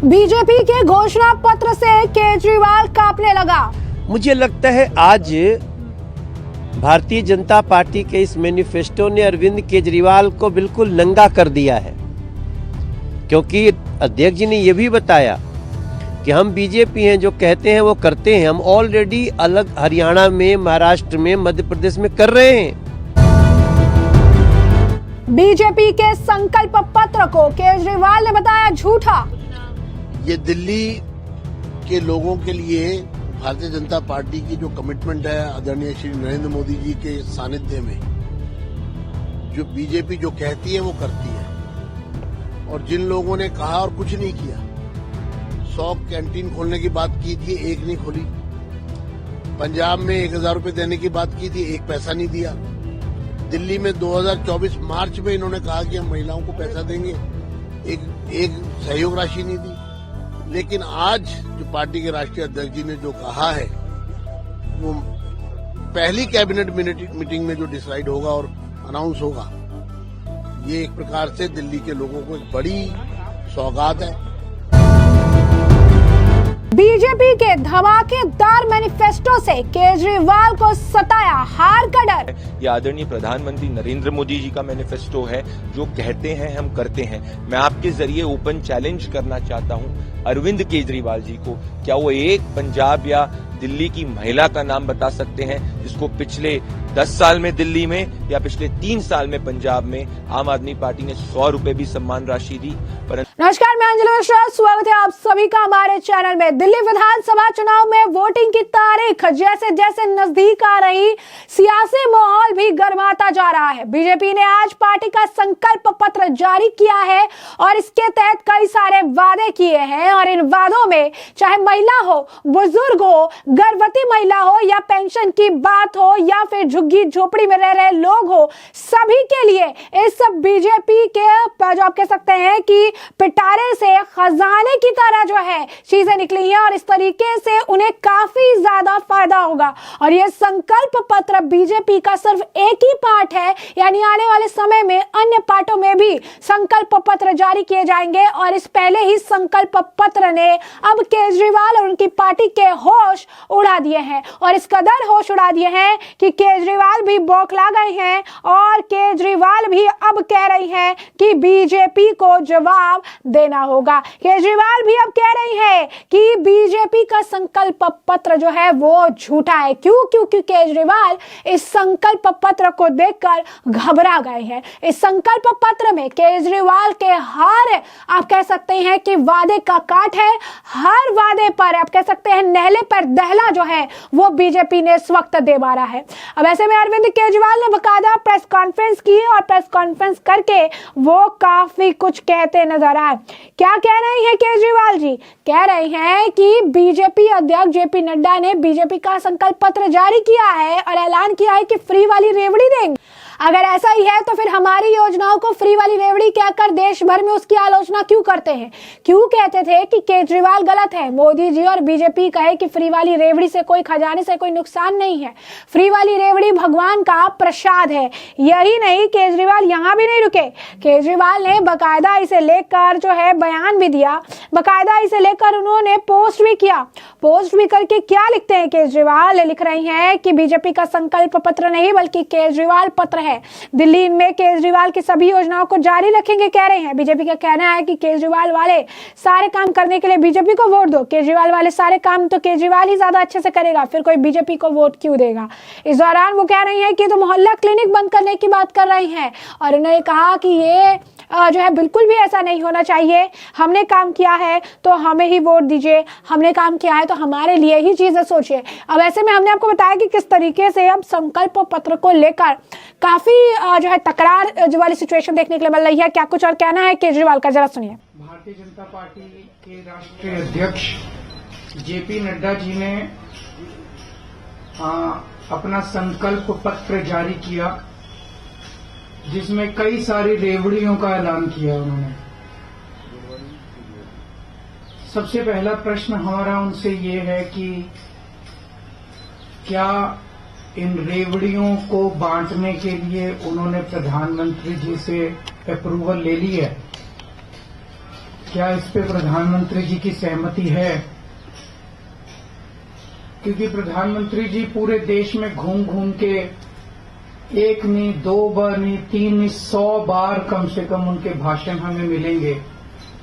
BJP के घोषणा पत्र से केजरीवाल कांपने लगा। मुझे लगता है आज भारतीय जनता पार्टी के इस मैनिफेस्टो ने अरविंद केजरीवाल को बिल्कुल नंगा कर दिया है, क्योंकि अध्यक्ष जी ने यह भी बताया कि हम बीजेपी हैं, जो कहते हैं वो करते हैं। हम ऑलरेडी अलग हरियाणा में, महाराष्ट्र में, मध्य प्रदेश में कर रहे हैं। बीजेपी के संकल्प पत्र को केजरीवाल ने बताया झूठा। ये दिल्ली के लोगों के लिए भारतीय जनता पार्टी की जो कमिटमेंट है आदरणीय श्री नरेंद्र मोदी जी के सानिध्य में, जो बीजेपी जो कहती है वो करती है। और जिन लोगों ने कहा और कुछ नहीं किया, 100 कैंटीन खोलने की बात की थी, एक नहीं खोली। पंजाब में 1000 रुपए देने की बात की थी, एक पैसा नहीं दिया। दिल्ली में 2024 मार्च में इन्होंने कहा कि हम महिलाओं को पैसा देंगे, एक सहयोग राशि नहीं दी। लेकिन आज जो पार्टी के राष्ट्रीय अध्यक्ष जी ने जो कहा है, वो पहली कैबिनेट मीटिंग में जो डिसाइड होगा और अनाउंस होगा, ये एक प्रकार से दिल्ली के लोगों को एक बड़ी सौगात है। बीजेपी के धमाकेदार मैनिफेस्टो से केजरीवाल को सताया हार का डर। ये आदरणीय प्रधानमंत्री नरेंद्र मोदी जी का मैनिफेस्टो है, जो कहते हैं हम करते हैं। मैं आपके जरिए ओपन चैलेंज करना चाहता हूं अरविंद केजरीवाल जी को, क्या वो एक पंजाब या दिल्ली की महिला का नाम बता सकते हैं जिसको पिछले 10 साल में दिल्ली में या पिछले 3 साल में पंजाब में आम आदमी पार्टी ने 100 रुपए भी सम्मान राशि दी। नमस्कार, मैं अंजलि मिश्रा, स्वागत है आप सभी का हमारे चैनल में। दिल्ली विधानसभा चुनाव में वोटिंग की तारीख जैसे जैसे नजदीक आ रही, सियासी माहौल भी गर्माता जा रहा है। बीजेपी ने आज पार्टी का संकल्प पत्र जारी किया है और इसके तहत कई सारे वादे किए हैं। और इन वादों में चाहे महिला हो, बुजुर्ग हो, गर्भवती महिला हो, या पेंशन की बात हो, या फिर झुग्गी झोपड़ी में रह रहे लोग हो, सभी के लिए इस बीजेपी के जो आप कह सकते हैं कि पिटारे से खजाने की तरह जो है चीजें निकली हैं और इस तरीके से उन्हें काफी ज्यादा फायदा होगा। और यह संकल्प पत्र बीजेपी का सिर्फ एक ही पार्ट है, यानी आने वाले समय में अन्य पार्टों में भी संकल्प पत्र जारी किए जाएंगे। और इस पहले ही संकल्प पत्र ने अब केजरीवाल और उनकी पार्टी के होश उड़ा दिए हैं, और इस कदर होश उड़ा दिए हैं कि केजरीवाल भी बौखला गए हैं और केजरीवाल भी अब कह रही हैं कि बीजेपी को जवाब देना होगा। केजरीवाल भी अब कह रही है कि बीजेपी का संकल्प पत्र जो है वो झूठा है। क्योंकि केजरीवाल इस संकल्प पत्र को देखकर घबरा गए हैं। इस संकल्प पत्र में केजरीवाल के हर, आप कह सकते हैं कि वादे का काट है, हर वादे पर आप कह सकते हैं नहले पर दहला जो है वो बीजेपी ने इस वक्त दे मारा है। अब ऐसे में अरविंद केजरीवाल ने बकायदा प्रेस कॉन्फ्रेंस की और प्रेस कॉन्फ्रेंस करके वो काफी कुछ कहते नजर आए। क्या कह रही हैं केजरीवाल जी? कह रही हैं कि बीजेपी अध्यक्ष जेपी नड्डा ने बीजेपी का संकल्प पत्र जारी किया है और ऐलान किया है कि फ्री वाली रेवड़ी देंगे। अगर ऐसा ही है तो फिर हमारी योजनाओं को फ्री वाली रेवड़ी कहकर देश भर में उसकी आलोचना क्यों करते हैं? क्यों कहते थे कि केजरीवाल गलत है? मोदी जी और बीजेपी कहे कि फ्री वाली रेवड़ी से कोई खजाने से कोई नुकसान नहीं है, फ्री वाली रेवड़ी भगवान का प्रसाद है। यही नहीं, केजरीवाल यहां भी नहीं रुके। केजरीवाल ने बकायदा इसे लेकर जो है बयान भी दिया, बकायदा इसे लेकर उन्होंने पोस्ट भी किया। पोस्ट भी करके क्या लिखते हैं केजरीवाल? लिख रही हैं कि बीजेपी का संकल्प पत्र नहीं बल्कि केजरीवाल पत्र है। दिल्ली में केजरीवाल की सभी योजनाओं को जारी रखेंगे, कह रहे हैं। बीजेपी का कहना है कि केजरीवाल वाले सारे काम करने के लिए बीजेपी को वोट दो, केजरीवाल वाले सारे काम तो केजरीवाल ही ज्यादा अच्छे से करेगा, फिर कोई बीजेपी को वोट क्यों देगा? इस दौरान वो कह रही हैं कि तो मोहल्ला क्लिनिक बंद करने की बात कर रही हैं और उन्होंने कहा कि ये जो है बिल्कुल भी ऐसा नहीं होना चाहिए। हमने काम किया है तो हमें ही वोट दीजिए, हमने काम किया है तो हमारे लिए ही चीजें सोचिए। अब ऐसे में हमने आपको बताया कि किस तरीके से अब संकल्प पत्र को लेकर काफी जो है टकरार वाली सिचुएशन देखने के लिए मिल रही है। क्या कुछ और कहना है केजरीवाल का, जरा सुनिए। भारतीय जनता पार्टी के राष्ट्रीय अध्यक्ष जेपी नड्डा जी ने अपना संकल्प पत्र जारी किया, जिसमें कई सारी रेवड़ियों का ऐलान किया उन्होंने। सबसे पहला प्रश्न हमारा उनसे ये है कि क्या इन रेवड़ियों को बांटने के लिए उन्होंने प्रधानमंत्री जी से अप्रूवल ले ली है? क्या इस पे प्रधानमंत्री जी की सहमति है? क्योंकि प्रधानमंत्री जी पूरे देश में घूम घूम के एक नहीं, दो बार नहीं, तीन नहीं, 100 बार कम से कम उनके भाषण हमें मिलेंगे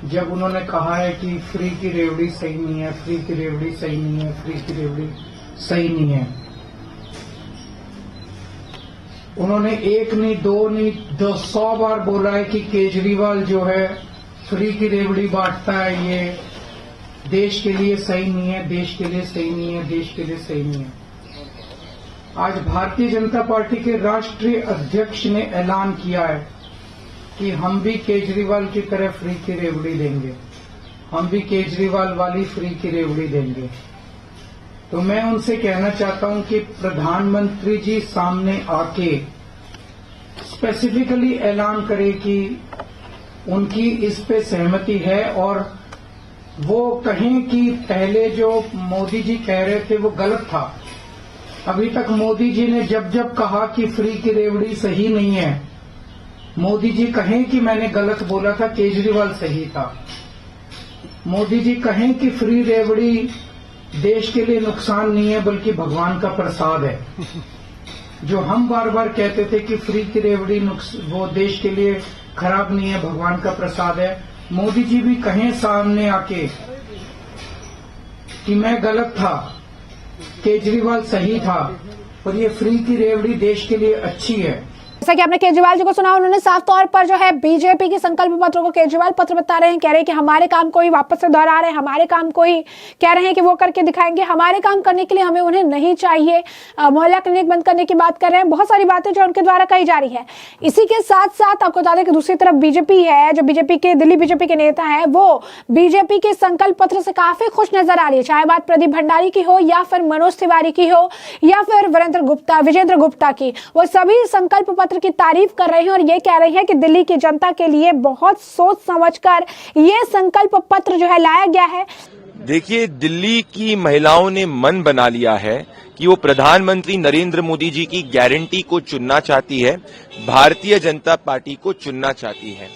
जब उन्होंने कहा है कि फ्री की रेवड़ी सही नहीं है, फ्री की रेवड़ी सही नहीं है, फ्री की रेवड़ी सही नहीं है। उन्होंने एक नहीं, दो नहीं, 100 बार बोला है कि केजरीवाल जो है फ्री की रेवड़ी बांटता है, ये देश के लिए सही नहीं है, देश के लिए सही नहीं है, देश के लिए सही नहीं है। आज भारतीय जनता पार्टी के राष्ट्रीय अध्यक्ष ने ऐलान किया है कि हम भी केजरीवाल की तरह फ्री की रेवड़ी देंगे, हम भी केजरीवाल वाली फ्री की रेवड़ी देंगे। तो मैं उनसे कहना चाहता हूं कि प्रधानमंत्री जी सामने आके स्पेसिफिकली ऐलान करें कि उनकी इस पे सहमति है और वो कहें कि पहले जो मोदी जी कह रहे थे वो गलत था। अभी तक मोदी जी ने जब जब कहा कि फ्री की रेवड़ी सही नहीं है, मोदी जी कहें कि मैंने गलत बोला था, केजरीवाल सही था। मोदी जी कहें कि फ्री रेवड़ी देश के लिए नुकसान नहीं है बल्कि भगवान का प्रसाद है। जो हम बार बार कहते थे कि फ्री की रेवड़ी वो देश के लिए खराब नहीं है, भगवान का प्रसाद है, मोदी जी भी कहें सामने आके कि मैं गलत था, केजरीवाल सही था और ये फ्री की रेवड़ी देश के लिए अच्छी है। जैसा कि आपने केजरीवाल जी को सुना, उन्होंने साफ तौर पर जो है बीजेपी के संकल्प पत्र को केजरीवाल पत्र बता रहे हैं, कह रहे हैं कि हमारे काम को ही वापस से दोहरा रहे हैं, हमारे काम को ही कह रहे हैं कि वो करके दिखाएंगे, हमारे काम करने के लिए हमें उन्हें नहीं चाहिए। मोहल्ला क्लिनिक बंद करने की बात कर रहे हैं, बहुत सारी बातें जो उनके द्वारा कही जा रही है। इसी के साथ साथ आपको बता दें कि दूसरी तरफ बीजेपी है, जो बीजेपी के दिल्ली बीजेपी के नेता है, वो बीजेपी के संकल्प पत्र से काफी खुश नजर आ रही है, चाहे बात प्रदीप भंडारी की हो या फिर मनोज तिवारी की हो या फिर विजेंद्र गुप्ता की, वो सभी संकल्प पत्र की तारीफ कर रहे हैं और ये कह रहे हैं कि दिल्ली की जनता के लिए बहुत सोच समझकर ये संकल्प पत्र जो है लाया गया है। देखिए, दिल्ली की महिलाओं ने मन बना लिया है कि वो प्रधानमंत्री नरेंद्र मोदी जी की गारंटी को चुनना चाहती है, भारतीय जनता पार्टी को चुनना चाहती है।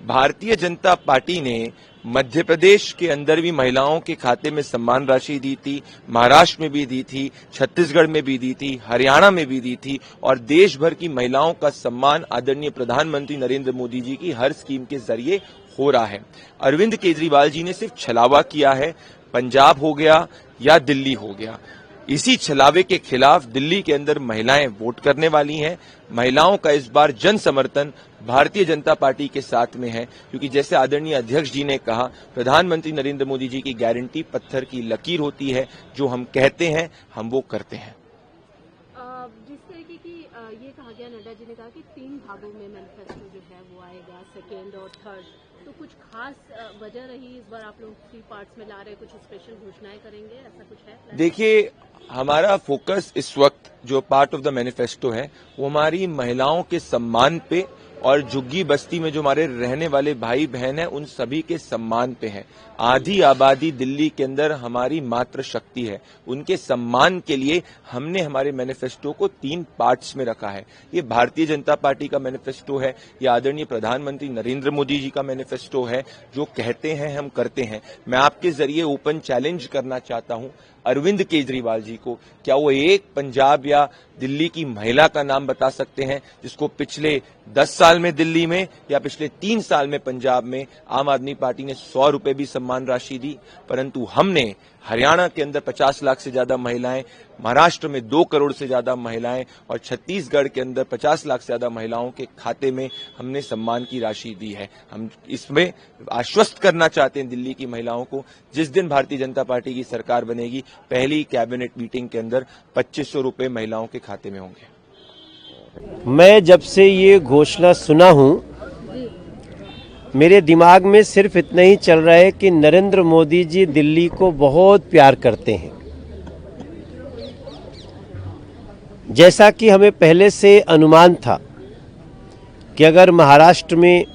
भारतीय जनता पार्टी ने मध्य प्रदेश के अंदर भी महिलाओं के खाते में सम्मान राशि दी थी, महाराष्ट्र में भी दी थी, छत्तीसगढ़ में भी दी थी, हरियाणा में भी दी थी और देश भर की महिलाओं का सम्मान आदरणीय प्रधानमंत्री नरेंद्र मोदी जी की हर स्कीम के जरिए हो रहा है। अरविंद केजरीवाल जी ने सिर्फ छलावा किया है, पंजाब हो गया या दिल्ली हो गया। इसी छलावे के खिलाफ दिल्ली के अंदर महिलाएं वोट करने वाली हैं। महिलाओं का इस बार जन समर्थन भारतीय जनता पार्टी के साथ में है, क्योंकि जैसे आदरणीय अध्यक्ष जी ने कहा, प्रधानमंत्री नरेंद्र मोदी जी की गारंटी पत्थर की लकीर होती है, जो हम कहते हैं हम वो करते हैं। जिस तरीके की ये कहा गया, नड्डा जी ने कहा कि 3 भागों में मैनिफेस्टो जो है वो आएगा, सेकेंड और थर्ड, तो कुछ खास वजह रही इस बार आप लोग 3 पार्ट्स में ला रहे, कुछ स्पेशल घोषणाएं करेंगे, ऐसा कुछ है? देखिए, हमारा फोकस इस वक्त जो पार्ट ऑफ द मैनिफेस्टो है वो हमारी महिलाओं के सम्मान पे और झुग्गी बस्ती में जो हमारे रहने वाले भाई बहन हैं उन सभी के सम्मान पे है। आधी आबादी दिल्ली के अंदर हमारी मात्र शक्ति है, उनके सम्मान के लिए हमने हमारे मैनिफेस्टो को 3 पार्ट्स में रखा है। ये भारतीय जनता पार्टी का मैनिफेस्टो है, ये आदरणीय प्रधानमंत्री नरेंद्र मोदी जी का मैनिफेस्टो है, जो कहते हैं हम करते हैं। मैं आपके जरिए ओपन चैलेंज करना चाहता हूं अरविंद केजरीवाल जी को, क्या वो एक पंजाब या दिल्ली की महिला का नाम बता सकते हैं जिसको पिछले 10 साल में दिल्ली में या पिछले 3 साल में पंजाब में आम आदमी पार्टी ने 100 रुपए भी सम्मान राशि दी, परंतु हमने हरियाणा के अंदर 50 लाख से ज्यादा महिलाएं, महाराष्ट्र में 2 करोड़ से ज्यादा महिलाएं और छत्तीसगढ़ के अंदर 50 लाख से ज्यादा महिलाओं के खाते में हमने सम्मान की राशि दी है। हम इसमें आश्वस्त करना चाहते हैं दिल्ली की महिलाओं को, जिस दिन भारतीय जनता पार्टी की सरकार बनेगी, पहली कैबिनेट मीटिंग के अंदर 2500 रुपए महिलाओं के खाते में होंगे। मैं जब से ये घोषणा सुना हूं, मेरे दिमाग में सिर्फ इतना ही चल रहा है कि नरेंद्र मोदी जी दिल्ली को बहुत प्यार करते हैं। जैसा कि हमें पहले से अनुमान था कि अगर महाराष्ट्र में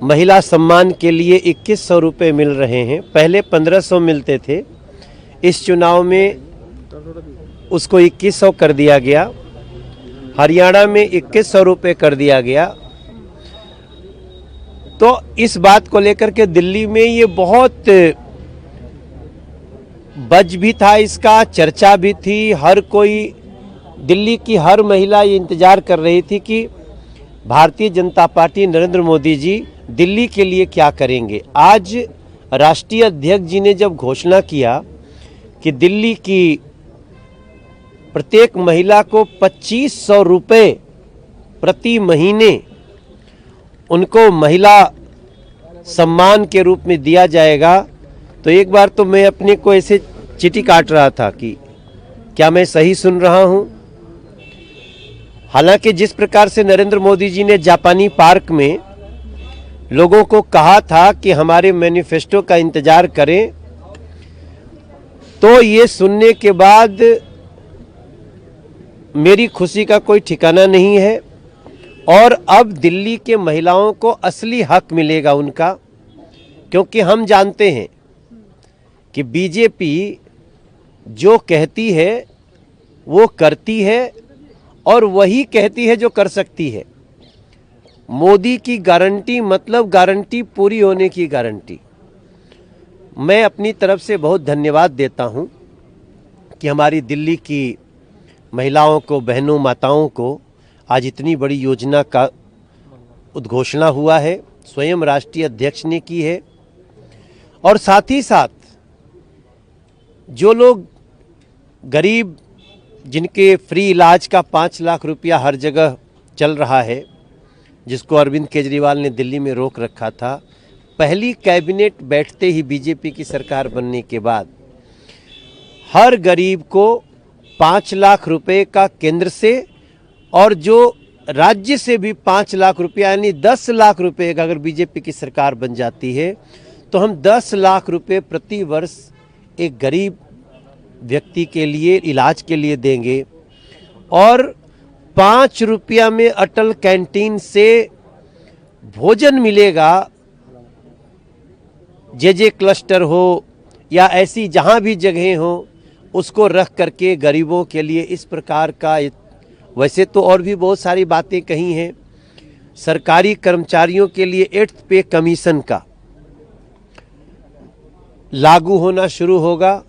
महिला सम्मान के लिए 2100 रुपये मिल रहे हैं, पहले 1500 मिलते थे, इस चुनाव में उसको 2100 कर दिया गया, हरियाणा में 2100 रुपये कर दिया गया, तो इस बात को लेकर के दिल्ली में ये बहुत बज भी था, इसका चर्चा भी थी। हर कोई, दिल्ली की हर महिला ये इंतजार कर रही थी कि भारतीय जनता पार्टी नरेंद्र मोदी जी दिल्ली के लिए क्या करेंगे। आज राष्ट्रीय अध्यक्ष जी ने जब घोषणा किया कि दिल्ली की प्रत्येक महिला को 2500 रुपये प्रति महीने उनको महिला सम्मान के रूप में दिया जाएगा, तो एक बार तो मैं अपने को ऐसे चीटी काट रहा था कि क्या मैं सही सुन रहा हूं। हालांकि जिस प्रकार से नरेंद्र मोदी जी ने जापानी पार्क में लोगों को कहा था कि हमारे मैनिफेस्टो का इंतजार करें, तो ये सुनने के बाद मेरी खुशी का कोई ठिकाना नहीं है। और अब दिल्ली के महिलाओं को असली हक मिलेगा उनका, क्योंकि हम जानते हैं कि बीजेपी जो कहती है वो करती है और वही कहती है जो कर सकती है। मोदी की गारंटी मतलब गारंटी पूरी होने की गारंटी। मैं अपनी तरफ से बहुत धन्यवाद देता हूं कि हमारी दिल्ली की महिलाओं को, बहनों, माताओं को आज इतनी बड़ी योजना का उद्घोषणा हुआ है, स्वयं राष्ट्रीय अध्यक्ष ने की है। और साथ ही साथ जो लोग गरीब, जिनके फ्री इलाज का 5 लाख रुपया हर जगह चल रहा है, जिसको अरविंद केजरीवाल ने दिल्ली में रोक रखा था, पहली कैबिनेट बैठते ही बीजेपी की सरकार बनने के बाद हर गरीब को 5 लाख रुपए का केंद्र से और जो राज्य से भी 5 लाख रुपया, यानी 10 लाख रुपए का अगर बीजेपी की सरकार बन जाती है तो हम 10 लाख रुपए प्रति वर्ष एक गरीब व्यक्ति के लिए इलाज के लिए देंगे। और 5 रुपया में अटल कैंटीन से भोजन मिलेगा। जे क्लस्टर हो या ऐसी जहां भी जगह हो, उसको रख करके गरीबों के लिए इस प्रकार का, वैसे तो और भी बहुत सारी बातें कही हैं। सरकारी कर्मचारियों के लिए 8th पे कमीशन का लागू होना शुरू होगा।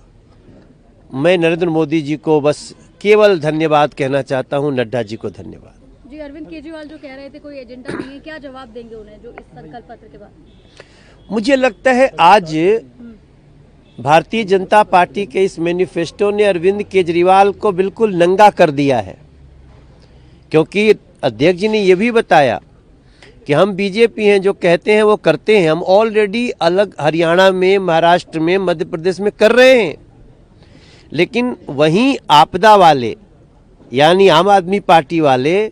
मैं नरेंद्र मोदी जी को बस केवल धन्यवाद कहना चाहता हूं, नड्डा जी को धन्यवाद। जी, अरविंद केजरीवाल जो कह रहे थे कोई एजेंडा नहीं है, क्या जवाब देंगे उन्हें जो इस संकल्प पत्र के बाद? मुझे लगता है आज भारतीय जनता पार्टी के इस मैनिफेस्टो ने अरविंद केजरीवाल को बिल्कुल नंगा कर दिया है, क्योंकि अध्यक्ष जी ने यह भी बताया कि हम बीजेपी हैं, जो कहते हैं वो करते हैं। हम ऑलरेडी अलग हरियाणा में, महाराष्ट्र में, मध्य प्रदेश में कर रहे हैं। लेकिन वहीं आपदा वाले यानी आम आदमी पार्टी वाले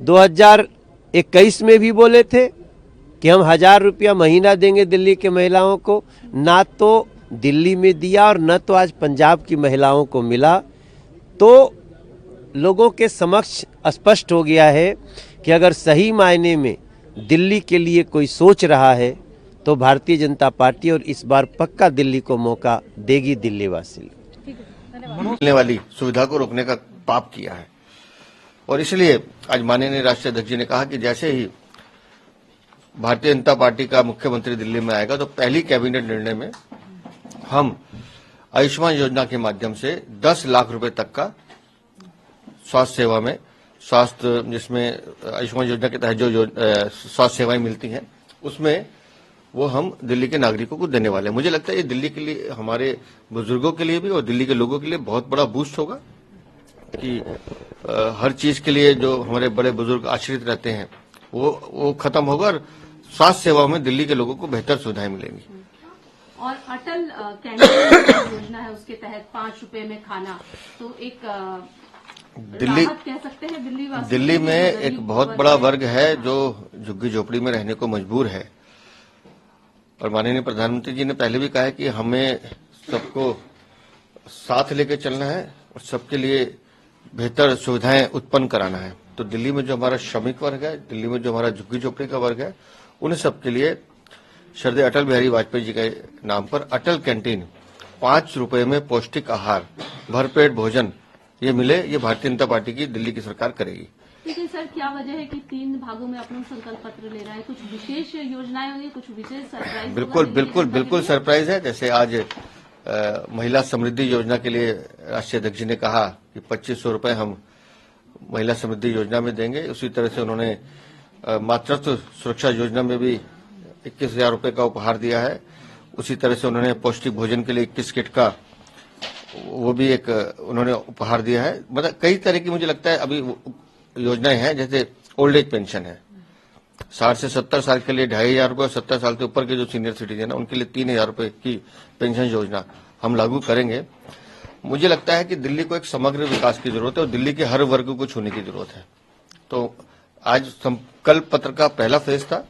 2021 में भी बोले थे कि हम 1000 रुपया महीना देंगे दिल्ली के महिलाओं को। ना तो दिल्ली में दिया और न तो आज पंजाब की महिलाओं को मिला। तो लोगों के समक्ष स्पष्ट हो गया है कि अगर सही मायने में दिल्ली के लिए कोई सोच रहा है तो भारतीय जनता पार्टी, और इस बार पक्का दिल्ली को मौका देगी दिल्ली वासी। मिलने वाली सुविधा को रोकने का पाप किया है। और इसलिए आज माननीय राष्ट्रीय अध्यक्ष जी ने कहा कि जैसे ही भारतीय जनता पार्टी का मुख्यमंत्री दिल्ली में आएगा तो पहली कैबिनेट निर्णय में हम आयुष्मान योजना के माध्यम से 10 लाख रुपए तक का स्वास्थ्य सेवा में, स्वास्थ्य जिसमें आयुष्मान योजना के तहत जो स्वास्थ्य सेवाएं मिलती हैं, उसमें वो हम दिल्ली के नागरिकों को देने वाले हैं। मुझे लगता है ये दिल्ली के लिए, हमारे बुजुर्गों के लिए भी और दिल्ली के लोगों के लिए बहुत बड़ा बूस्ट होगा कि हर चीज के लिए जो हमारे बड़े बुजुर्ग आश्रित रहते हैं वो खत्म होगा और स्वास्थ्य सेवाओं में दिल्ली के लोगों को बेहतर सुविधाएं मिलेंगी। और अटल कैंटीन योजना है, उसके तहत 5 रुपए में खाना, तो एक दिल्ली राहत कह सकते हैं दिल्ली वासी। दिल्ली में एक बहुत बड़ा वर्ग है जो झुग्गी झोपड़ी में रहने को मजबूर है। और माननीय प्रधानमंत्री जी ने पहले भी कहा है कि हमें सबको साथ लेकर चलना है और सबके लिए बेहतर सुविधाएं उत्पन्न कराना है। तो दिल्ली में जो हमारा श्रमिक वर्ग है, दिल्ली में जो हमारा झुग्गी झोपड़ी का वर्ग है, उन्हें सबके लिए श्रद्धेय अटल बिहारी वाजपेयी जी के नाम पर अटल कैंटीन, 5 रुपए में पौष्टिक आहार, भरपेट भोजन ये मिले, ये भारतीय जनता पार्टी की दिल्ली की सरकार करेगी। लेकिन सर क्या वजह है कि 3 भागों में आप लोग संकल्प पत्र ले रहे हैं? कुछ विशेष योजनाएं होंगी, कुछ विशेष सरप्राइज? बिल्कुल सरप्राइज है। जैसे आज महिला समृद्धि योजना के लिए राष्ट्रीय अध्यक्ष जी ने कहा कि 2500 रुपए हम महिला समृद्धि योजना में देंगे। उसी तरह से उन्होंने मातृत्व सुरक्षा योजना में भी 21,000 रुपए का उपहार दिया है। उसी तरह से उन्होंने पौष्टिक भोजन के लिए 21 किट का वो भी एक उन्होंने उपहार दिया है। मतलब कई तरह की मुझे लगता है अभी योजनाएं हैं। जैसे ओल्ड एज पेंशन है, 60 से 70 साल के लिए 2,500 रुपए और 70 साल से ऊपर के जो सीनियर सिटीजन है उनके लिए 3,000 रुपए की पेंशन योजना हम लागू करेंगे। मुझे लगता है कि दिल्ली को एक समग्र विकास की जरूरत है और दिल्ली के हर वर्ग को छूने की जरूरत है। तो आज संकल्प पत्र का पहला फेज था,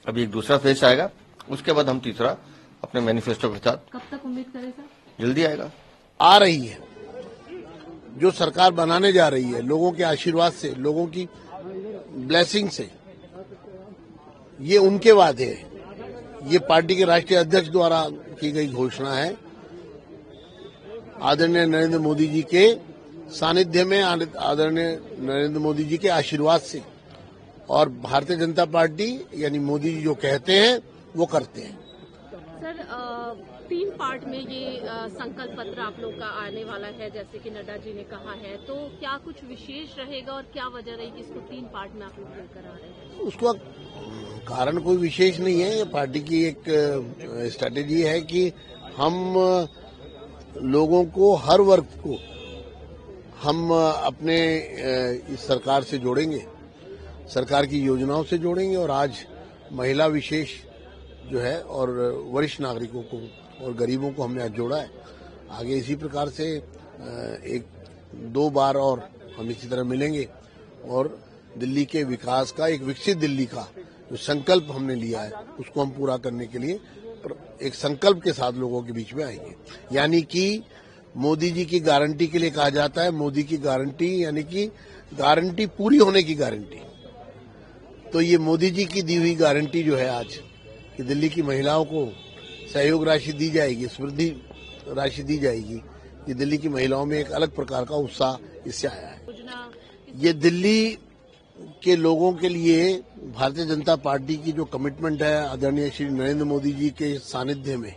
अभी एक दूसरा फेज आएगा, उसके बाद हम तीसरा अपने मैनिफेस्टो के साथ। कब तक उम्मीद करें सर? जल्दी आएगा। आ रही है जो सरकार बनाने जा रही है, लोगों के आशीर्वाद से, लोगों की ब्लेसिंग से, ये उनके वादे हैं। ये पार्टी के राष्ट्रीय अध्यक्ष द्वारा की गई घोषणा है। आदरणीय नरेंद्र मोदी जी के सानिध्य में, आदरणीय नरेंद्र मोदी जी के आशीर्वाद से, और भारतीय जनता पार्टी यानी मोदी जी जो कहते हैं वो करते हैं। सर 3 पार्ट में ये संकल्प पत्र आप लोग का आने वाला है, जैसे कि नड्डा जी ने कहा है, तो क्या कुछ विशेष रहेगा और क्या वजह रही कि इसको 3 पार्ट में आप लोग लेकर आ रहे हैं? उसका कारण कोई विशेष नहीं है। ये पार्टी की एक स्ट्रैटेजी है कि हम लोगों को, हर वर्ग को हम अपने इस सरकार से जोड़ेंगे, सरकार की योजनाओं से जोड़ेंगे। और आज महिला विशेष जो है और वरिष्ठ नागरिकों को और गरीबों को हमने आज जोड़ा है। आगे इसी प्रकार से 1-2 बार और हम इसी तरह मिलेंगे और दिल्ली के विकास का, एक विकसित दिल्ली का जो संकल्प हमने लिया है उसको हम पूरा करने के लिए एक संकल्प के साथ लोगों के बीच में आएंगे। यानी कि मोदी जी की गारंटी के लिए कहा जाता है, मोदी की गारंटी यानी कि गारंटी पूरी होने की गारंटी। तो ये मोदी जी की दी हुई गारंटी जो है आज कि दिल्ली की महिलाओं को सहयोग राशि दी जाएगी, समृद्धि राशि दी जाएगी, ये दिल्ली की महिलाओं में एक अलग प्रकार का उत्साह इससे आया है। ये दिल्ली के लोगों के लिए भारतीय जनता पार्टी की जो कमिटमेंट है आदरणीय श्री नरेंद्र मोदी जी के सानिध्य में,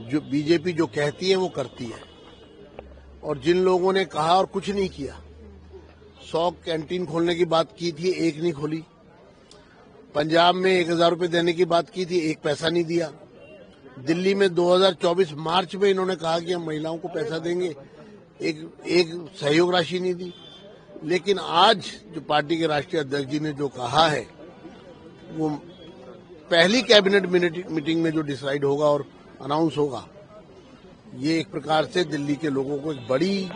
जो बीजेपी जो कहती है वो करती है। और जिन लोगों ने कहा और कुछ नहीं किया, 100 कैंटीन खोलने की बात की थी, एक नहीं खोली। पंजाब में 1,000 रुपए देने की बात की थी, एक पैसा नहीं दिया। दिल्ली में 2024 मार्च में इन्होंने कहा कि हम महिलाओं को पैसा देंगे, एक सहयोग राशि नहीं दी। लेकिन आज जो पार्टी के राष्ट्रीय अध्यक्ष जी ने जो कहा है वो पहली कैबिनेट मीटिंग में जो डिसाइड होगा और अनाउंस होगा, ये एक प्रकार से दिल्ली के लोगों को एक बड़ी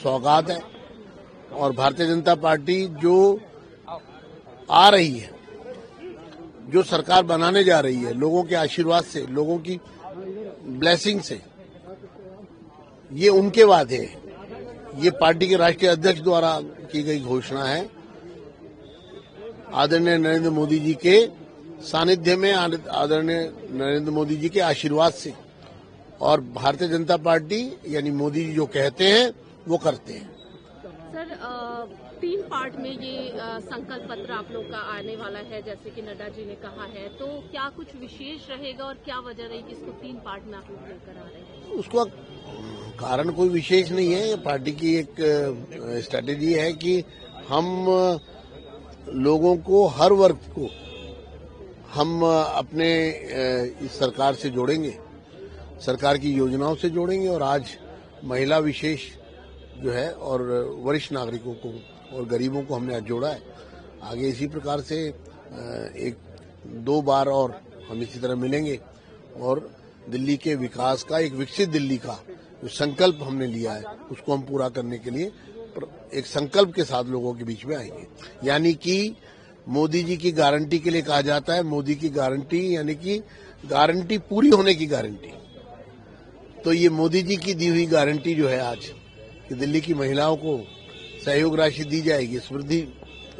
सौगात है। और भारतीय जनता पार्टी जो आ रही है, जो सरकार बनाने जा रही है, लोगों के आशीर्वाद से, लोगों की ब्लेसिंग से, ये उनके वादे हैं। ये पार्टी के राष्ट्रीय अध्यक्ष द्वारा की गई घोषणा है। आदरणीय नरेंद्र मोदी जी के सानिध्य में, आदरणीय नरेंद्र मोदी जी के आशीर्वाद से, और भारतीय जनता पार्टी यानी मोदी जी जो कहते हैं वो करते हैं। सर 3 पार्ट में ये संकल्प पत्र आप लोग का आने वाला है, जैसे कि नड्डा जी ने कहा है, तो क्या कुछ विशेष रहेगा और क्या वजह रही कि इसको 3 पार्ट में आप लोग लेकर आ रहे हैं? उसका कारण कोई विशेष नहीं है। पार्टी की एक स्ट्रैटेजी है कि हम लोगों को, हर वर्ग को हम अपने इस सरकार से जोड़ेंगे, सरकार की योजनाओं से जोड़ेंगे। और आज महिला विशेष जो है और वरिष्ठ नागरिकों को और गरीबों को हमने आज जोड़ा है। आगे इसी प्रकार से 1-2 बार और हम इसी तरह मिलेंगे और दिल्ली के विकास का, एक विकसित दिल्ली का जो संकल्प हमने लिया है उसको हम पूरा करने के लिए एक संकल्प के साथ लोगों के बीच में आएंगे। यानी कि मोदी जी की गारंटी के लिए कहा जाता है, मोदी की गारंटी यानी कि गारंटी पूरी होने की गारंटी। तो ये मोदी जी की दी हुई गारंटी जो है आज कि दिल्ली की महिलाओं को सहयोग राशि दी जाएगी, समृद्धि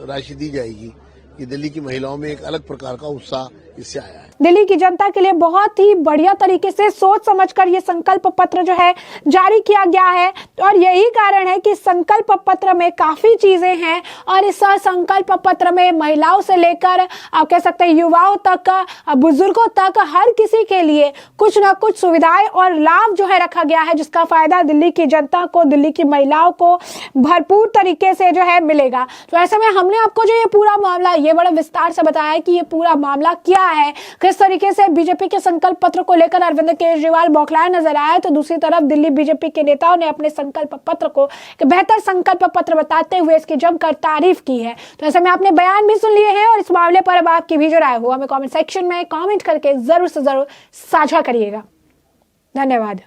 राशि दी जाएगी, ये दिल्ली की महिलाओं में एक अलग प्रकार का उत्साह इससे आया है। दिल्ली की जनता के लिए बहुत ही बढ़िया तरीके से सोच समझकर ये संकल्प पत्र जो है जारी किया गया है और यही कारण है कि संकल्प पत्र में काफी चीजें हैं और इस संकल्प पत्र में महिलाओं से लेकर आप कह सकते हैं युवाओं तक, बुजुर्गों तक, हर किसी के लिए कुछ ना कुछ सुविधाएं और लाभ जो है रखा गया है, जिसका फायदा दिल्ली की जनता को, दिल्ली की महिलाओं को भरपूर तरीके से जो है मिलेगा। तो ऐसे में हमने आपको जो ये पूरा मामला ये बड़े विस्तार से बताया है कि ये पूरा मामला क्या है, किस तरीके से बीजेपी के संकल्प पत्र को लेकर अरविंद केजरीवाल बौखलाए नजर आए, तो दूसरी तरफ दिल्ली बीजेपी के नेताओं ने अपने संकल्प पत्र को एक बेहतर संकल्प पत्र बताते हुए इसकी जमकर तारीफ की है। तो ऐसे में आपने बयान भी सुन लिए हैं और इस मामले पर अब आपकी भी जो राय हो हमें कमेंट सेक्शन में कमेंट करके जरूर से जरूर साझा करिएगा। धन्यवाद।